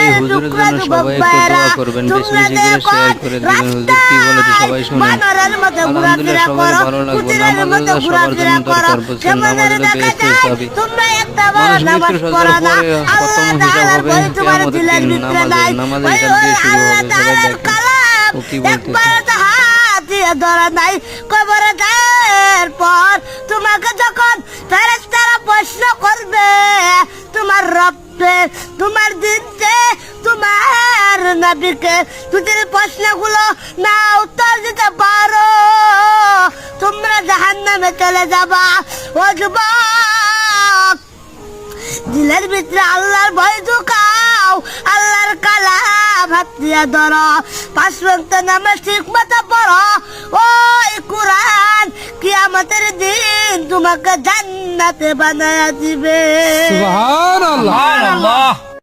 এই হুজুরের জন্য সবাই একটু দোয়া করবেন, বেশি বেশি করে শেয়ার করে দিবেন। হুজুর কি বলে তো সবাই শুনেন। আলহামদুলিল্লাহ সবাই ভালো লাগলো। নামাজ রোজা সবার জন্য দরকার, বুঝছেন? নামাজ হলো বেহেশতের চাবি। মানুষ মৃত্যুর সাজার পরে প্রথম হিসাব হবে কিয়ামতের দিন নামাজের। নামাজের হিসাব দিয়ে শুরু হবে। সবাই দেখেন ও কি বলতেছে। ধরা নাই কবরে যাওয়ার পর তোমাকে যখন ফেরেশতারা প্রশ্ন করবে তোমার রবকে, তোমার দিনকে, তোমার নবীকে, যদি প্রশ্নগুলো না উত্তর দিতে পারো তোমরা জাহান্নামে চলে যাবা। ও যুবক, দিলের ভিতরে আল্লাহর ভয় ঢুকাও, আল্লাহর কালাম হাত দিয়ে ধরো, 5 ওয়াক্ত নামাজ ঠিক মতো পড়ো। ওই কুরআন কিয়ামতের দিন তোমাকে জান্নাতে বানায়া দিবে। সুবহানাল্লাহ।